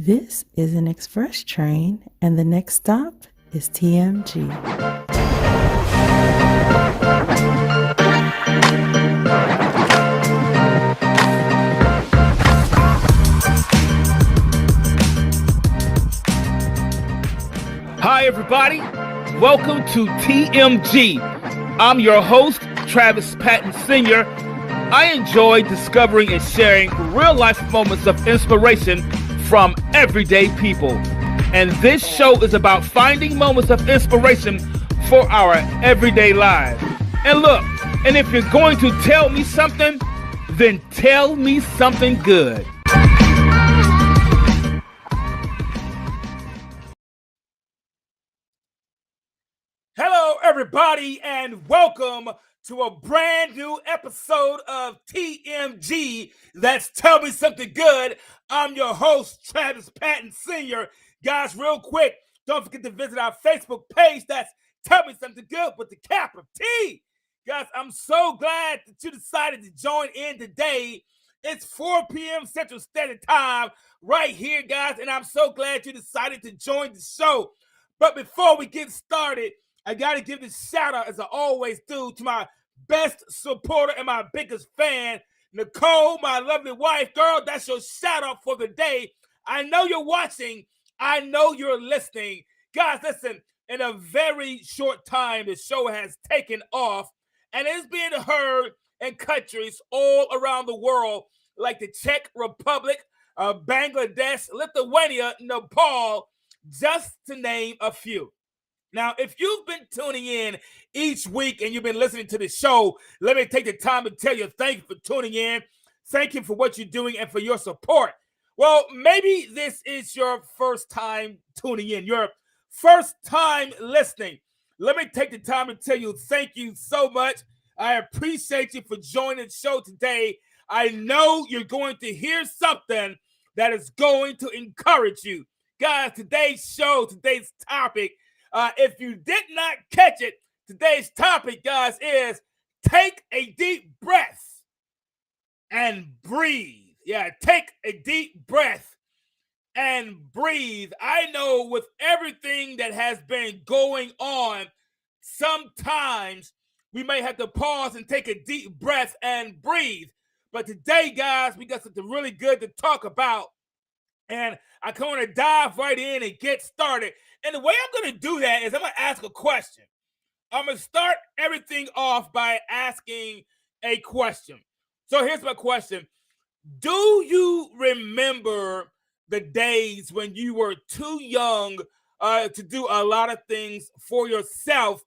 This is an express train, and the next stop is TMG. Hi, everybody. Welcome to TMG. I'm your host, Travis Patton Sr. I enjoy discovering and sharing real-life moments of inspiration from everyday people. And this show is about finding moments of inspiration for our everyday lives. And look, and if you're going to tell me something, then tell me something good. Hello, everybody, and welcome to a brand new episode of TMG. That's Tell Me Something Good. I'm your host, Travis Patton Sr. Guys, real quick, don't forget to visit our Facebook page. That's Tell Me Something Good with the capital T. Guys, I'm so glad that you decided to join in today. It's 4 p.m. Central Standard Time right here, guys, and I'm so glad you decided to join the show. But before we get started, I got to give this shout out, as I always do, to my best supporter and my biggest fan, Nicole, my lovely wife. Girl, that's your shout out for the day. I know you're watching. I know you're listening. Guys, listen, in a very short time, the show has taken off and it's being heard in countries all around the world, like the Czech Republic, Bangladesh, Lithuania, Nepal, just to name a few. Now, if you've been tuning in each week and you've been listening to the show, let me take the time to tell you thank you for tuning in. Thank you for what you're doing and for your support. Well, maybe this is your first time tuning in, your first time listening. Let me take the time to tell you thank you so much. I appreciate you for joining the show today. I know you're going to hear something that is going to encourage you. Guys, today's show, today's topic, if you did not catch it, today's topic, guys, is take a deep breath and breathe. Yeah, take a deep breath and breathe. I know with everything that has been going on, sometimes we may have to pause and take a deep breath and breathe. But today, guys, we got something really good to talk about. And I want to dive right in and get started. And the way I'm going to do that is I'm going to ask a question. I'm going to start everything off by asking a question. So here's my question. Do you remember the days when you were too young to do a lot of things for yourself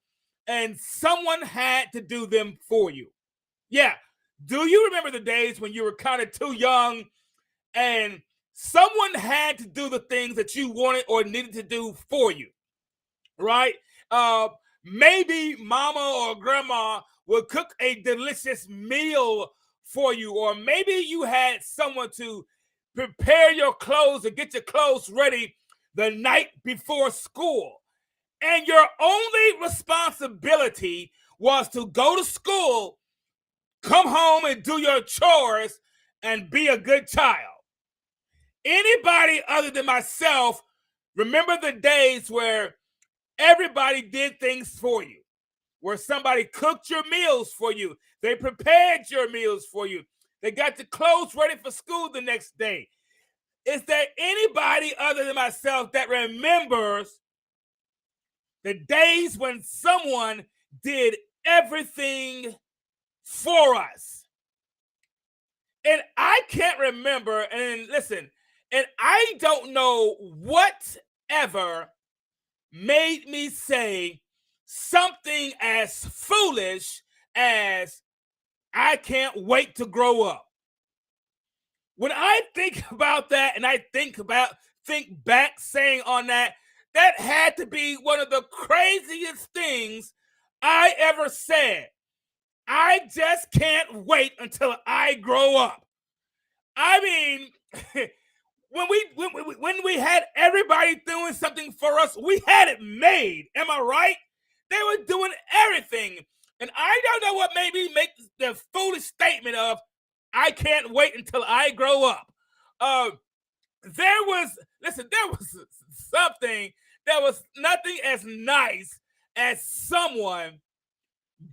and someone had to do them for you? Yeah. Do you remember the days when you were kind of too young and someone had to do the things that you wanted or needed to do for you, right? Maybe mama or grandma would cook a delicious meal for you, or maybe you had someone to prepare your clothes or get your clothes ready the night before school. And your only responsibility was to go to school, come home and do your chores, and be a good child. Anybody other than myself remember the days where everybody did things for you, where somebody cooked your meals for you, they prepared your meals for you, they got your clothes ready for school the next day? Is there anybody other than myself that remembers the days when someone did everything for us? And I can't remember, and listen, and I don't know whatever made me say something as foolish as I can't wait to grow up. When I think about that and I think back saying on that, that had to be one of the craziest things I ever said. I just can't wait until I grow up. I mean, when we had everybody doing something for us, we had it made. Am I right? They were doing everything. And I don't know what made me make the foolish statement of, I can't wait until I grow up. there was something that was nothing as nice as someone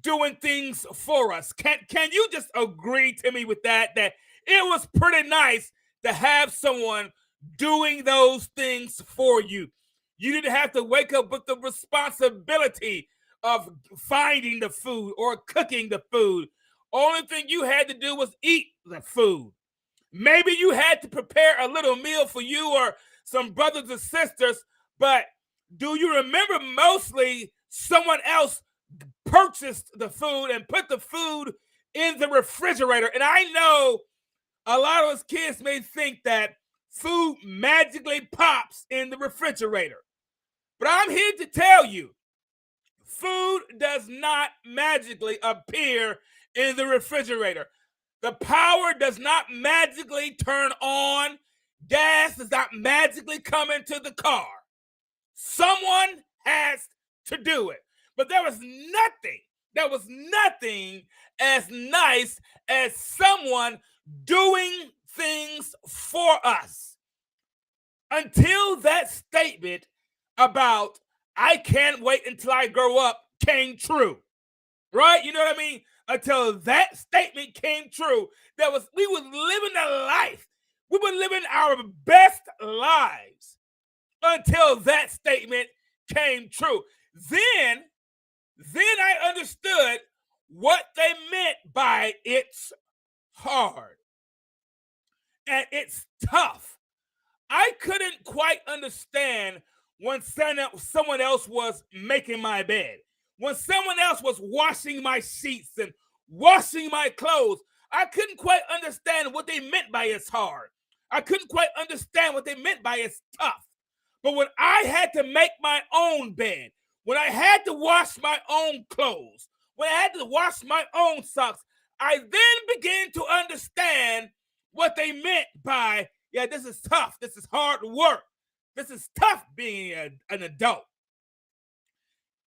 doing things for us. Can you just agree to me with that? That it was pretty nice to have someone doing those things for you. You didn't have to wake up with the responsibility of finding the food or cooking the food. Only thing you had to do was eat the food. Maybe you had to prepare a little meal for you or some brothers and sisters, but do you remember mostly someone else purchased the food and put the food in the refrigerator? And I know a lot of us kids may think that food magically pops in the refrigerator. But I'm here to tell you, food does not magically appear in the refrigerator. The power does not magically turn on. Gas does not magically come into the car. Someone has to do it. But there was nothing as nice as someone doing things for us. Until that statement about "I can't wait until I grow up" came true. Right? You know what I mean? Until that statement came true, we were living a life. We were living our best lives until that statement came true. Then I understood what they meant by "it's hard" and "it's tough." I couldn't quite understand when someone else was making my bed, when someone else was washing my sheets and washing my clothes. I couldn't quite understand what they meant by "it's hard." I couldn't quite understand what they meant by "it's tough." But when I had to make my own bed, when I had to wash my own clothes, when I had to wash my own socks, I then began to understand what they meant by, yeah, this is tough. This is hard work. This is tough being an adult.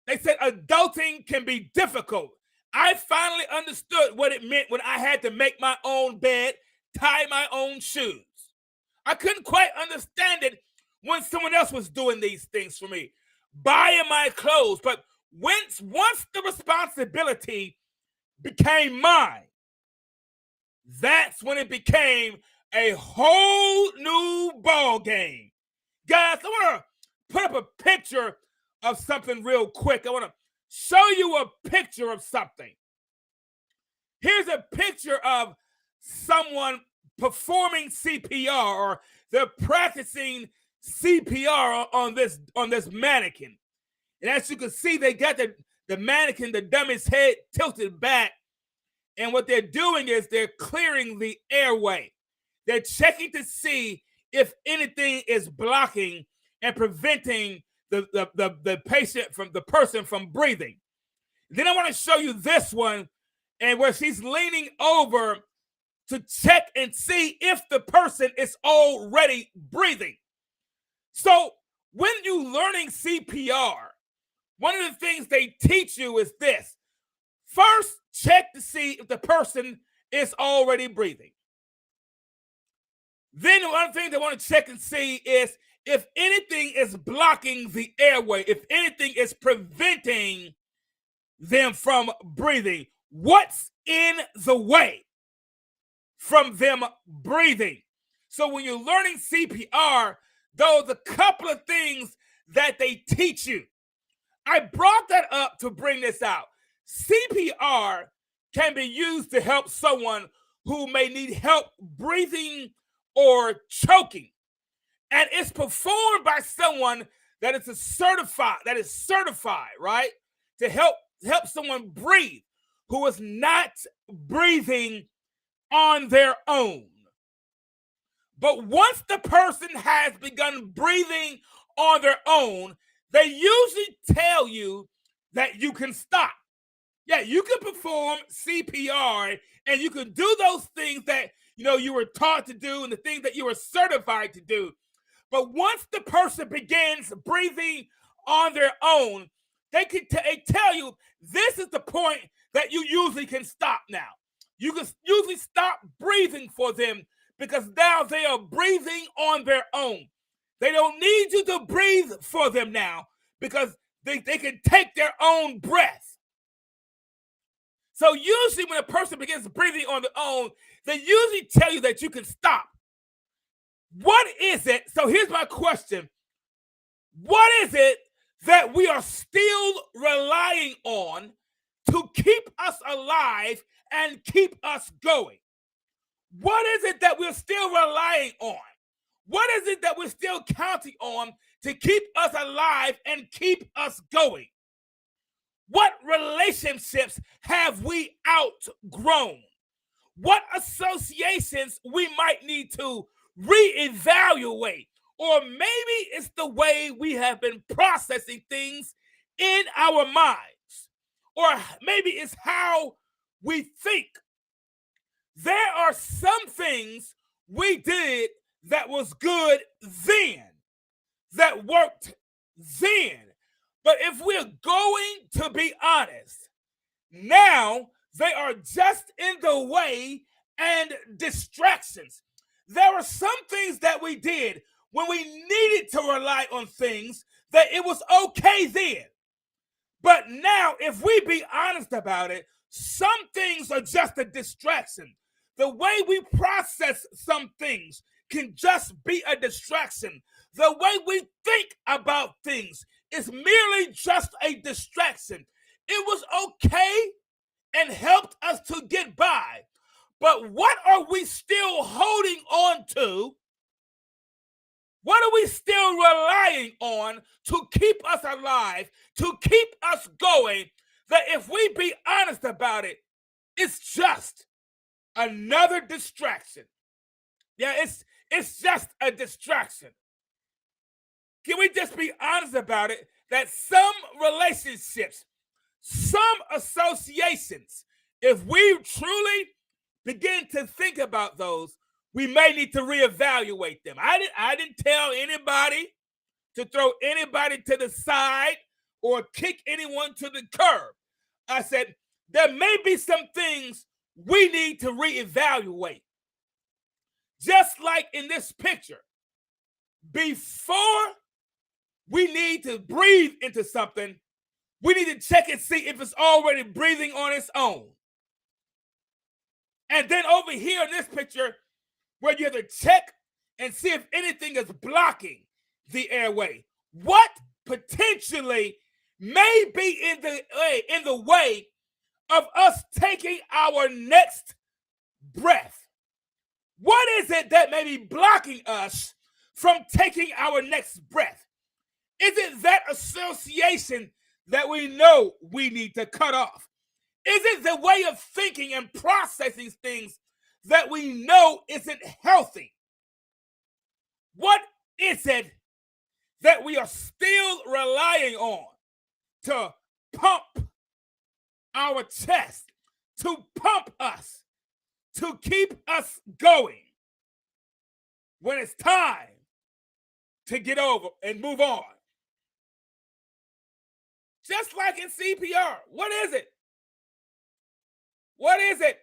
They said adulting can be difficult. I finally understood what it meant when I had to make my own bed, tie my own shoes. I couldn't quite understand it when someone else was doing these things for me, buying my clothes. But once the responsibility became mine, that's when it became a whole new ball game. Guys, I want to put up a picture of something real quick. I want to show you a picture of something. Here's a picture of someone performing CPR, or they're practicing CPR on this mannequin. And as you can see, they got the mannequin, the dummy's head tilted back. And what they're doing is they're clearing the airway. They're checking to see if anything is blocking and preventing the patient from the person from breathing. Then I want to show you this one, and where she's leaning over to check and see if the person is already breathing. So when you're learning CPR, one of the things they teach you is this. First, check to see if the person is already breathing. Then one thing they want to check and see is if anything is blocking the airway, if anything is preventing them from breathing. What's in the way from them breathing? So when you're learning CPR, those are a couple of things that they teach you. I brought that up to bring this out. CPR can be used to help someone who may need help breathing or choking. And it's performed by someone that is certified, right? To help someone breathe who is not breathing on their own. But once the person has begun breathing on their own, they usually tell you that you can stop. Yeah, you can perform CPR and you can do those things that you were taught to do and the things that you were certified to do. But once the person begins breathing on their own, they tell you this is the point that you usually can stop now. You can usually stop breathing for them because now they are breathing on their own. They don't need you to breathe for them now because they can take their own breath. So usually when a person begins breathing on their own, they usually tell you that you can stop. What is it? So here's my question. What is it that we are still relying on to keep us alive and keep us going? What is it that we're still relying on? What is it that we're still counting on to keep us alive and keep us going? What relationships have we outgrown? What associations we might need to reevaluate? Or maybe it's the way we have been processing things in our minds. Or maybe it's how we think. There are some things we did that was good then, that worked then. But if we're going to be honest, now they are just in the way and distractions. There are some things that we did when we needed to rely on things that it was okay then. But now, if we be honest about it, some things are just a distraction. The way we process some things can just be a distraction. The way we think about things is merely just a distraction. It was okay and helped us to get by. But what are we still holding on to? What are we still relying on to keep us alive, to keep us going, that if we be honest about it, it's just another distraction? Yeah, it's just a distraction. Can we just be honest about it, that some relationships, some associations, if we truly begin to think about those, we may need to reevaluate them. I didn't tell anybody to throw anybody to the side or kick anyone to the curb. I said there may be some things we need to reevaluate. Just like in this picture, before we need to breathe into something, we need to check and see if it's already breathing on its own. And then over here in this picture, where you have to check and see if anything is blocking the airway. What potentially may be in the way of us taking our next breath? What is it that may be blocking us from taking our next breath? Is it that association that we know we need to cut off? Is it the way of thinking and processing things that we know isn't healthy? What is it that we are still relying on to pump our chest, to pump us, to keep us going when it's time to get over and move on? Just like in CPR, what is it? What is it?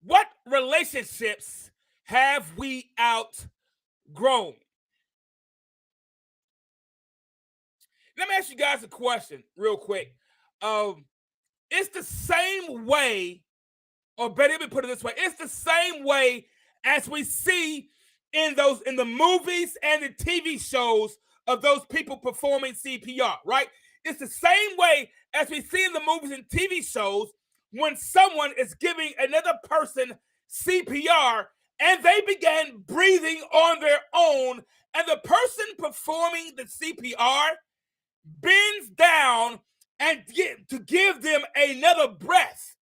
What relationships have we outgrown? Let me ask you guys a question real quick. It's the same way, or better, let me put it this way. It's the same way as we see in the movies and the TV shows of those people performing CPR, right? It's the same way as we see in the movies and TV shows when someone is giving another person CPR and they began breathing on their own, and the person performing the CPR bends down and to give them another breath.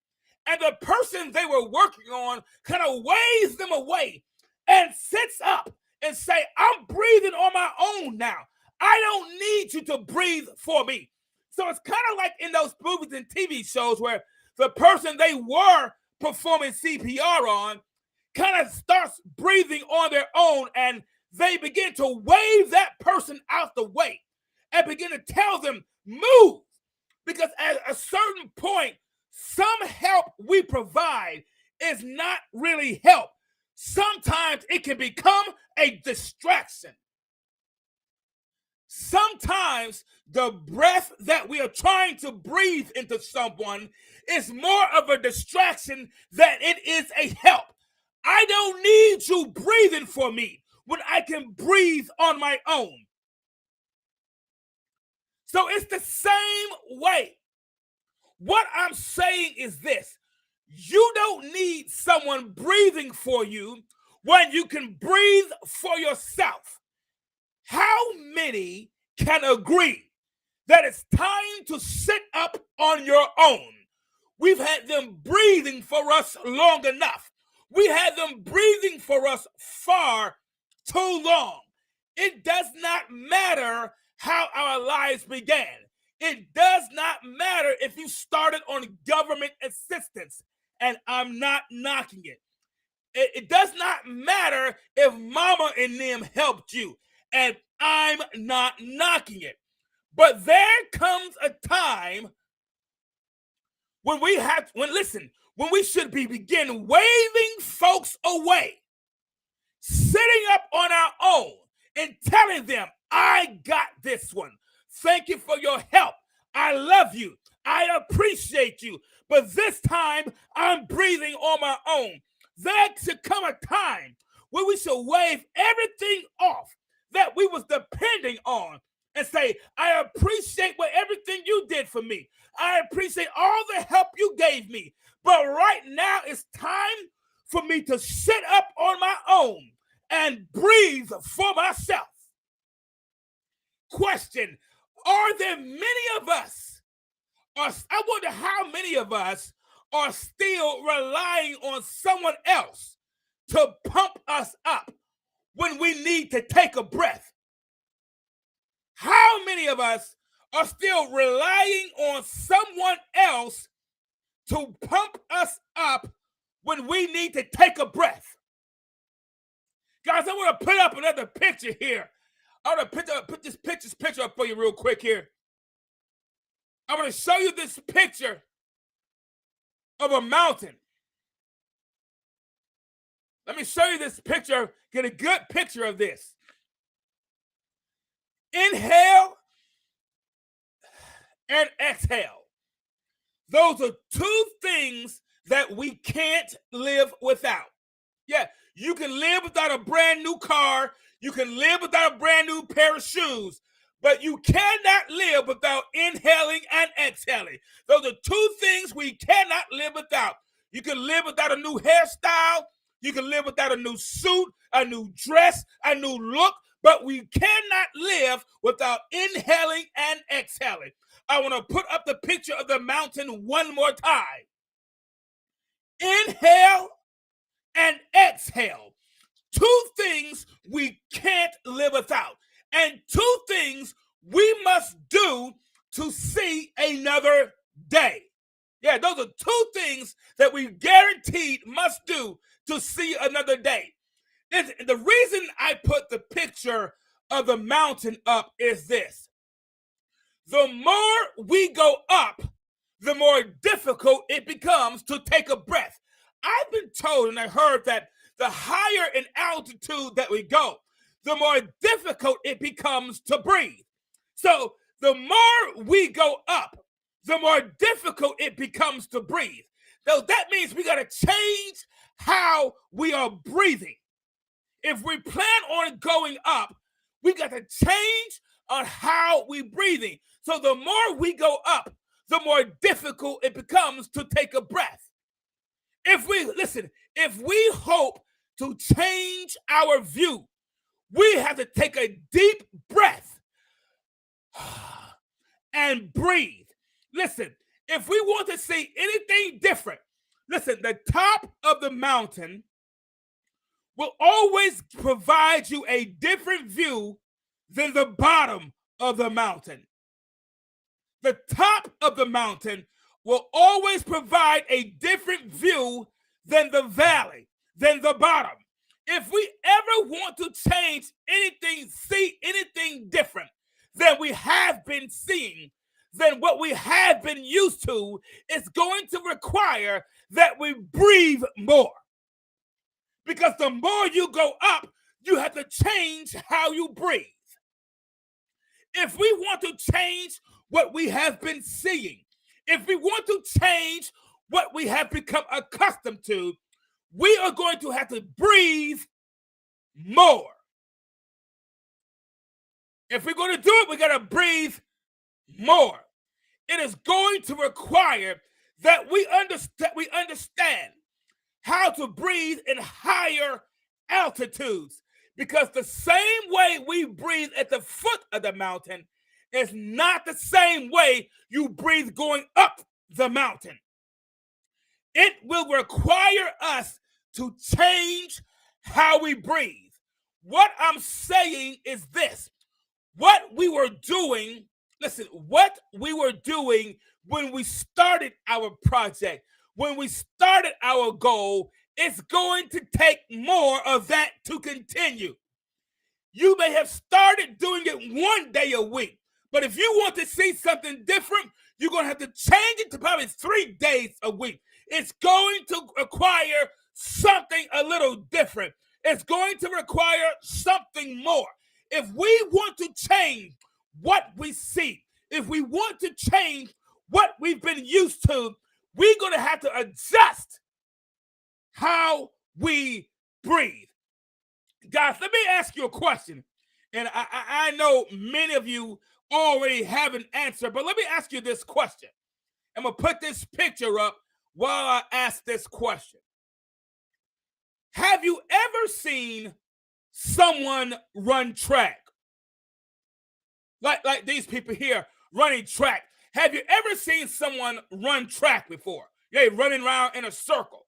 And the person they were working on kind of waves them away and sits up and say, I'm breathing on my own now. I don't need you to breathe for me. So it's kind of like in those movies and TV shows where the person they were performing CPR on kind of starts breathing on their own, and they begin to wave that person out the way and begin to tell them, move. Because at a certain point, some help we provide is not really help. Sometimes it can become a distraction. Sometimes the breath that we are trying to breathe into someone is more of a distraction than it is a help. I don't need you breathing for me when I can breathe on my own. So it's the same way. What I'm saying is this: you don't need someone breathing for you when you can breathe for yourself. How many can agree that it's time to sit up on your own? We've had them breathing for us long enough. We had them breathing for us far too long. It does not matter how our lives began. It does not matter if you started on government assistance, and I'm not knocking it. It does not matter if mama and them helped you, and I'm not knocking it. But there comes a time when we should begin waving folks away, sitting up on our own and telling them, I got this one. Thank you for your help. I love you. I appreciate you. But this time, I'm breathing on my own. There should come a time where we should wave everything off that we was depending on and say, I appreciate what everything you did for me. I appreciate all the help you gave me. But right now, it's time for me to sit up on my own and breathe for myself. Question: are there many of us, or I wonder how many of us are still relying on someone else to pump us up when we need to take a breath? How many of us are still relying on someone else to pump us up when we need to take a breath? Guys, I want to put up another picture here. I want to put this picture up for you real quick here. I want to show you this picture of a mountain. Let me show you this picture. Get a good picture of this. Inhale and exhale. Those are two things that we can't live without. Yeah, you can live without a brand new car. You can live without a brand new pair of shoes. But you cannot live without inhaling and exhaling. Those are two things we cannot live without. You can live without a new hairstyle. You can live without a new suit, a new dress, a new look. But we cannot live without inhaling and exhaling. I want to put up the picture of the mountain one more time. Inhale and exhale. Two things we can't live without. And two things we must do to see another day. Yeah, those are two things that we guaranteed must do to see another day. And the reason I put the picture of the mountain up is this. The more we go up, the more difficult it becomes to take a breath. I've been told and I heard that the higher in altitude that we go, the more difficult it becomes to breathe. So the more we go up, the more difficult it becomes to breathe. So that means we got to change how we are breathing. If we plan on going up, we got to change on how we breathing. So the more we go up, the more difficult it becomes to take a breath. If we hope to change our view, we have to take a deep breath and breathe. Listen, if we want to see anything different, listen, the top of the mountain will always provide you a different view than the bottom of the mountain. The top of the mountain will always provide a different view than the valley, than the bottom. If we ever want to change anything, see anything different than we have been seeing, than what we have been used to, it's going to require that we breathe more. Because the more you go up, you have to change how you breathe. If we want to change what we have been seeing, if we want to change what we have become accustomed to, we are going to have to breathe more. If we're going to do it, we got to breathe more. It is going to require that we understand how to breathe in higher altitudes, because the same way we breathe at the foot of the mountain is not the same way you breathe going up the mountain. It will require us to change how we breathe. What I'm saying is this: what we were doing when we started our project, when we started our goal, it's going to take more of that to continue. You may have started doing it one day a week, but if you want to see something different, you're going to have to change it to probably 3 days a week. It's going to require something a little different. It's going to require something more. If we want to change what we see, if we want to change what we've been used to, we're going to have to adjust how we breathe. Guys, let me ask you a question. And I know many of you already have an answer, but let me ask you this question. I'm going to put this picture up while I ask this question. Have you ever seen someone run track? Like these people here running track. Have you ever seen someone run track before? They're running around in a circle.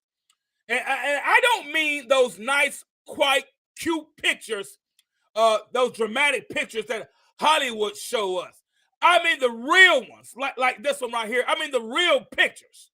And I don't mean those nice, quite cute pictures, those dramatic pictures that Hollywood show us. I mean the real ones, like this one right here. I mean the real pictures.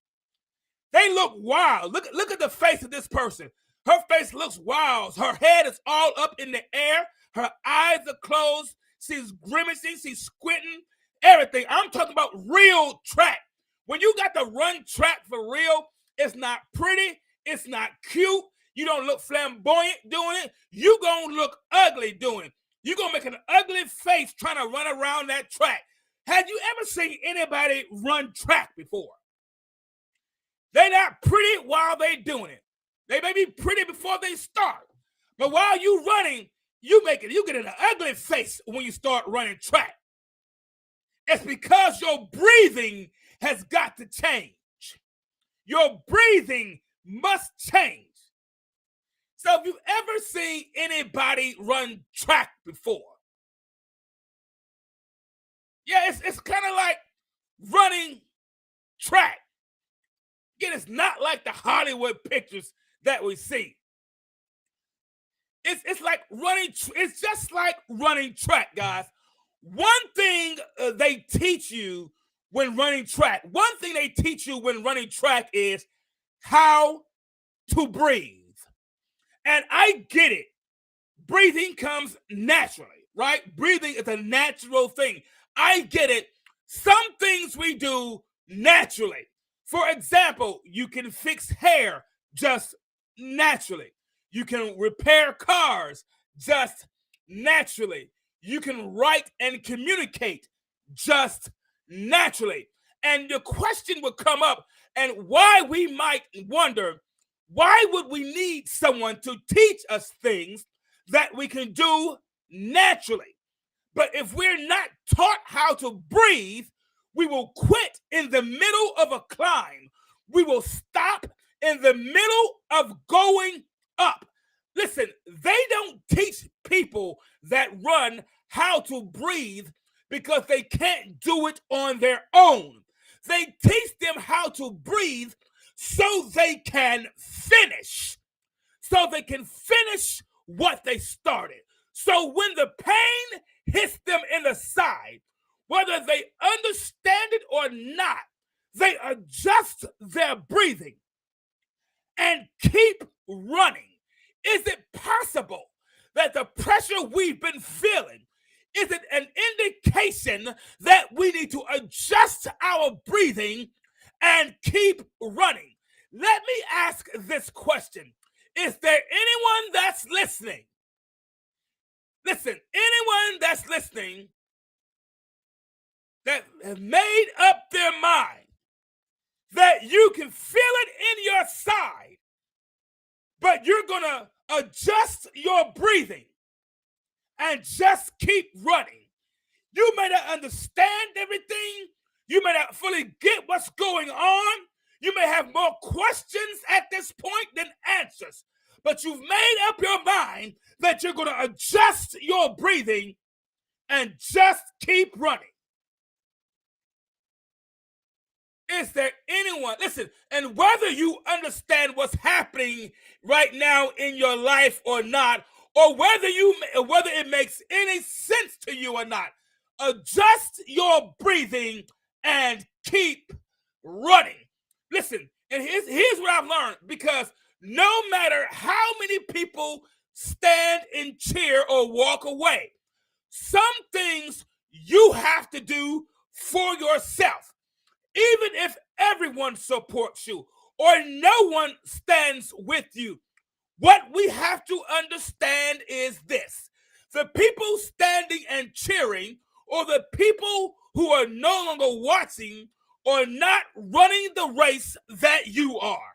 They look wild. Look at the face of this person. Her face looks wild. Her head is all up in the air. Her eyes are closed. She's grimacing. She's squinting. Everything. I'm talking about real track. When you got to run track for real, it's not pretty. It's not cute. You don't look flamboyant doing it. You're going to look ugly doing it. You're going to make an ugly face trying to run around that track. Have you ever seen anybody run track before? They're not pretty while they're doing it. They may be pretty before they start. But while you're running, you get an ugly face when you start running track. It's because your breathing has got to change. Your breathing must change. So have you ever seen anybody run track before? Yeah, it's kind of like running track. Again, it's not like the Hollywood pictures that we see. It's like running. It's just like running track, guys. One thing they teach you when running track. One thing they teach you when running track is how to breathe. And I get it. Breathing comes naturally, right? Breathing is a natural thing. I get it. Some things we do naturally. For example, you can fix hair just naturally. You can repair cars just naturally. You can write and communicate just naturally. And the question would come up, and why we might wonder, why would we need someone to teach us things that we can do naturally? But if we're not taught how to breathe, we will quit in the middle of a climb. We will stop in the middle of going up. Listen, they don't teach people that run how to breathe because they can't do it on their own. They teach them how to breathe so they can finish. So they can finish what they started. So when the pain hits them in the side, whether they understand it or not, they adjust their breathing and keep running. Is it possible that the pressure we've been feeling, is it an indication that we need to adjust our breathing and keep running? Let me ask this question. Is there anyone that's listening? Listen, anyone that's listening that have made up their mind that you can feel it in your side, but you're going to adjust your breathing and just keep running. You may not understand everything. You may not fully get what's going on. You may have more questions at this point than answers. But you've made up your mind that you're going to adjust your breathing and just keep running. Is there anyone, listen, and whether you understand what's happening right now in your life or not, or whether it makes any sense to you or not, adjust your breathing and keep running. Listen, and here's what I've learned, because no matter how many people stand and cheer or walk away, some things you have to do for yourself. Even if everyone supports you or no one stands with you, what we have to understand is this: the people standing and cheering, or the people who are no longer watching, are not running the race that you are.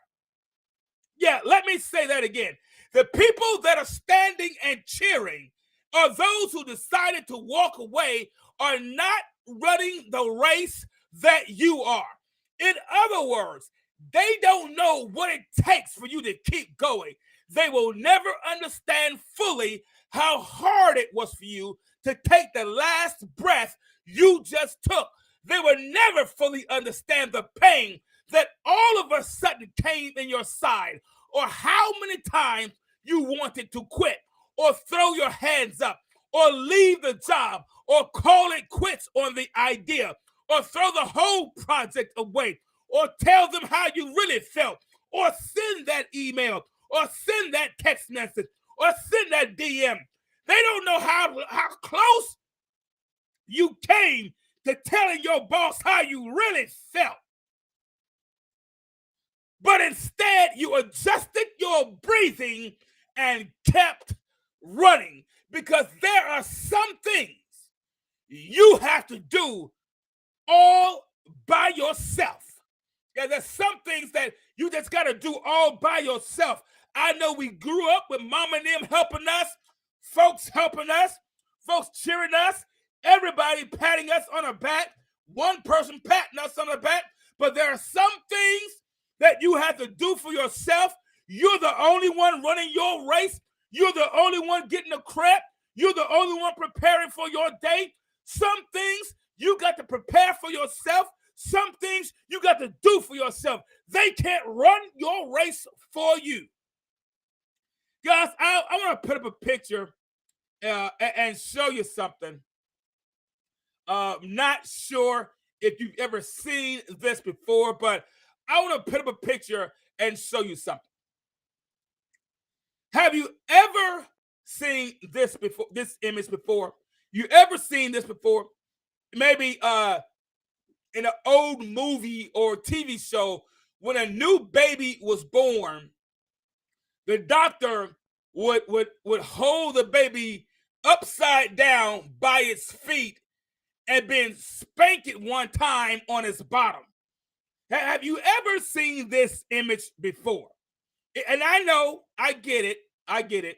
Yeah, let me say that again. The people that are standing and cheering, or those who decided to walk away, are not running the race that you are. In other words, they don't know what it takes for you to keep going. They will never understand fully how hard it was for you to take the last breath you just took. They will never fully understand the pain that all of a sudden came in your side, or how many times you wanted to quit, or throw your hands up, or leave the job, or call it quits on the idea, or throw the whole project away, or tell them how you really felt, or send that email, or send that text message, or send that DM. They don't know how close you came to telling your boss how you really felt. But instead, you adjusted your breathing and kept running, because there are some things you have to do all by yourself. Yeah, there's some things that you just got to do all by yourself. I know we grew up with mom and them helping us, folks helping us, folks cheering us, everybody patting us on the back, one person patting us on the back. But there are some things that you have to do for yourself. You're the only one running your race. You're the only one getting the crap. You're the only one preparing for your day. Some things you got to prepare for yourself. Some things you got to do for yourself. They can't run your race for you. Guys, I want to put up a picture and show you something. Not sure if you've ever seen this before, but I want to put up a picture and show you something. Have you ever seen this before? This image before? You ever seen this before? Maybe in an old movie or TV show, when a new baby was born, the doctor would hold the baby upside down by its feet and then spank it one time on its bottom. Have you ever seen this image before? And I know, I get it.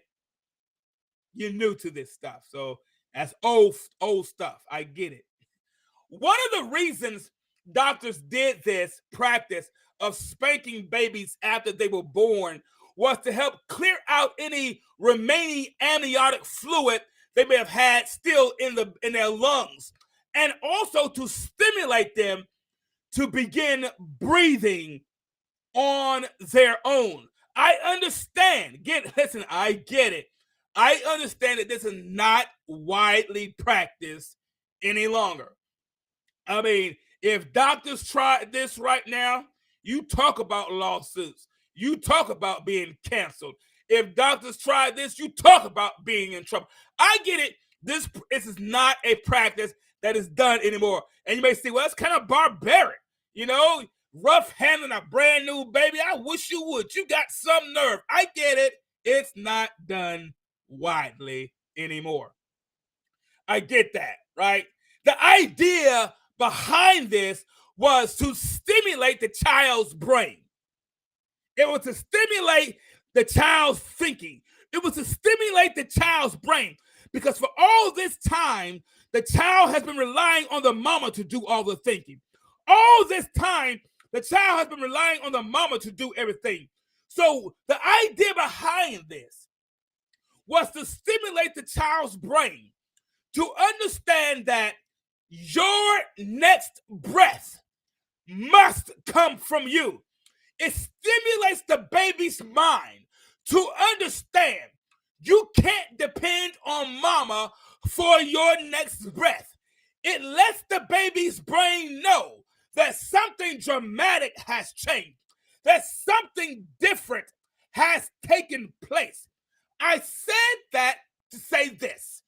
You're new to this stuff, so that's old stuff. I get it. One of the reasons doctors did this practice of spanking babies after they were born was to help clear out any remaining amniotic fluid they may have had still in their lungs, and also to stimulate them to begin breathing on their own. I understand. Listen, I get it. I understand that this is not widely practiced any longer. I mean, if doctors tried this right now, you talk about lawsuits. You talk about being canceled. If doctors tried this, you talk about being in trouble. I get it. This is not a practice that is done anymore. And you may say, well, it's kind of barbaric, rough handling a brand new baby. I wish you would. You got some nerve. I get it. It's not done widely anymore. I get that, right? The idea behind this was to stimulate the child's brain. It was to stimulate the child's thinking. It was to stimulate the child's brain. Because for all this time, the child has been relying on the mama to do all the thinking. All this time, the child has been relying on the mama to do everything. So the idea behind this was to stimulate the child's brain to understand that your next breath must come from you. It stimulates the baby's mind to understand you can't depend on mama for your next breath. It lets the baby's brain know that something dramatic has changed, that something different has taken place. I said that to say this.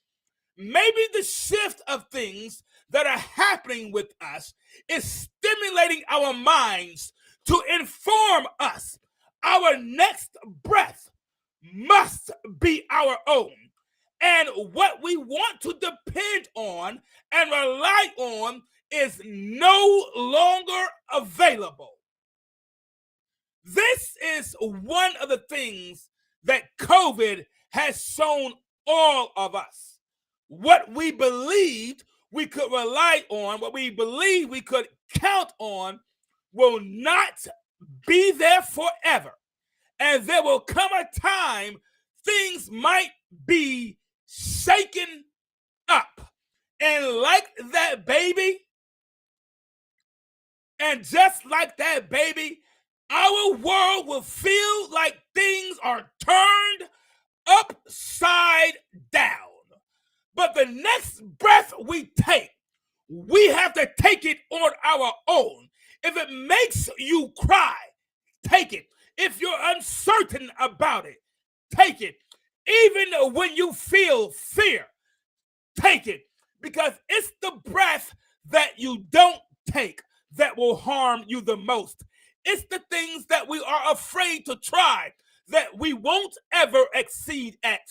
Maybe the shift of things that are happening with us is stimulating our minds to inform us our next breath must be our own. And what we want to depend on and rely on is no longer available. This is one of the things that COVID has shown all of us. What we believed we could rely on, what we believed we could count on, will not be there forever. And there will come a time things might be shaken up. And like that baby, and just like that baby, our world will feel like things are turned upside down. But the next breath we take, we have to take it on our own. If it makes you cry, take it. If you're uncertain about it, take it. Even when you feel fear, take it. Because it's the breath that you don't take that will harm you the most. It's the things that we are afraid to try that we won't ever succeed at.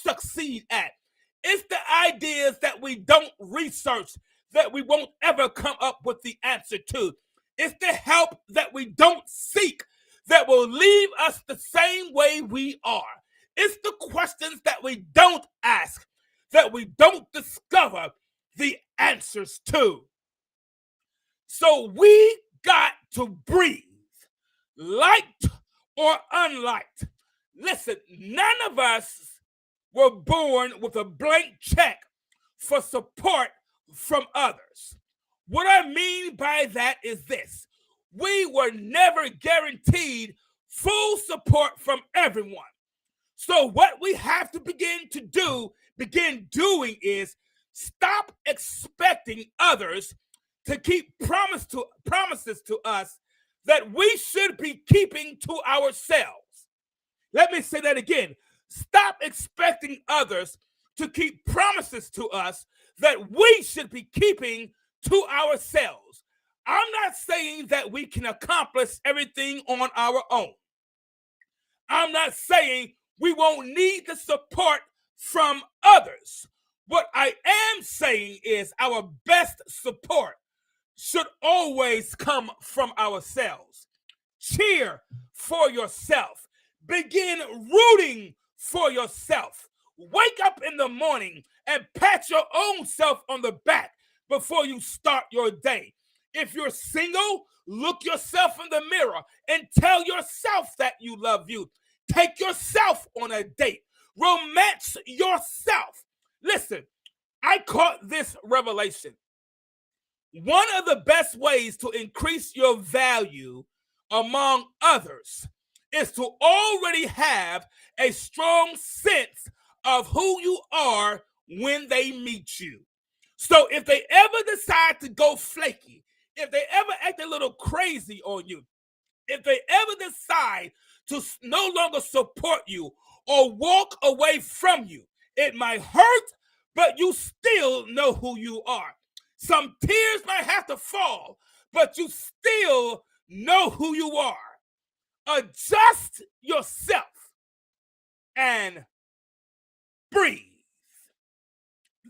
It's the ideas that we don't research that we won't ever come up with the answer to. It's the help that we don't seek that will leave us the same way we are. It's the questions that we don't ask that we don't discover the answers to. So we got to breathe, liked or unliked. Listen, none of us were born with a blank check for support from others. What I mean by that is this: we were never guaranteed full support from everyone. So what we have to begin doing is stop expecting others to keep promises to us that we should be keeping to ourselves. Let me say that again. Stop expecting others to keep promises to us that we should be keeping to ourselves. I'm not saying that we can accomplish everything on our own. I'm not saying we won't need the support from others. What I am saying is our best support should always come from ourselves. Cheer for yourself. Begin rooting for yourself. Wake up in the morning and pat your own self on the back before you start your day. If you're single, look yourself in the mirror and tell yourself that you love you. Take yourself on a date. Romance yourself. Listen, I caught this revelation. One of the best ways to increase your value among others is to already have a strong sense of who you are when they meet you. So if they ever decide to go flaky, if they ever act a little crazy on you, if they ever decide to no longer support you or walk away from you, it might hurt, but you still know who you are. Some tears might have to fall, but you still know who you are. Adjust yourself and breathe.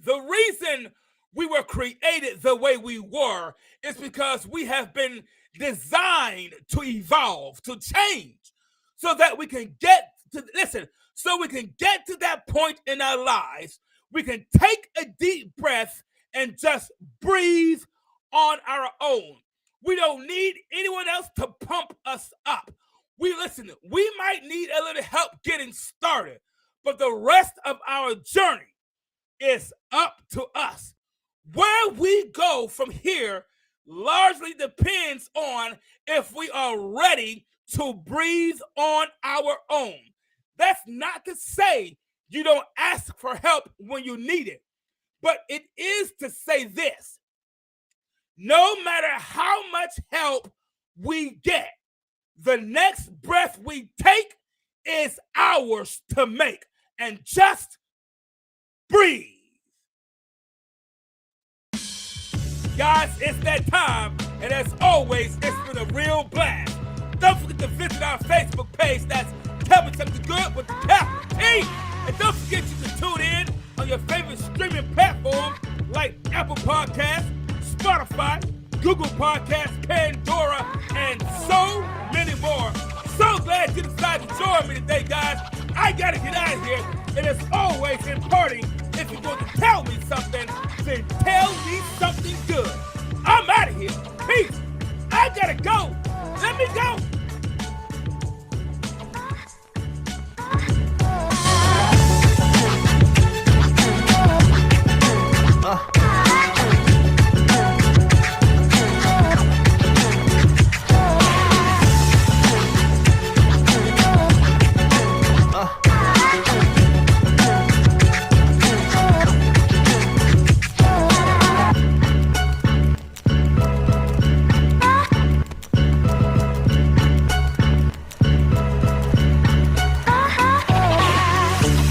The reason we were created the way we were is because we have been designed to evolve, to change, so that we can get to, so we can get to that point in our lives. We can take a deep breath and just breathe on our own. We don't need anyone else to pump us up. We might need a little help getting started, but the rest of our journey is up to us. Where we go from here largely depends on if we are ready to breathe on our own. That's not to say you don't ask for help when you need it, but it is to say this: no matter how much help we get, the next breath we take is ours to make. And just breathe. Guys, it's that time, and as always, it's been a real blast. Don't forget to visit our Facebook page. That's Tell Me Something Good with the capital T. And don't forget you can tune in on your favorite streaming platforms like Apple Podcasts, Spotify, Google Podcasts, Pandora, and so many more. So glad you decided to join me today, guys. I gotta get out of here. And as always, in parting, if you're going to tell me something, then tell me something good. I'm out of here.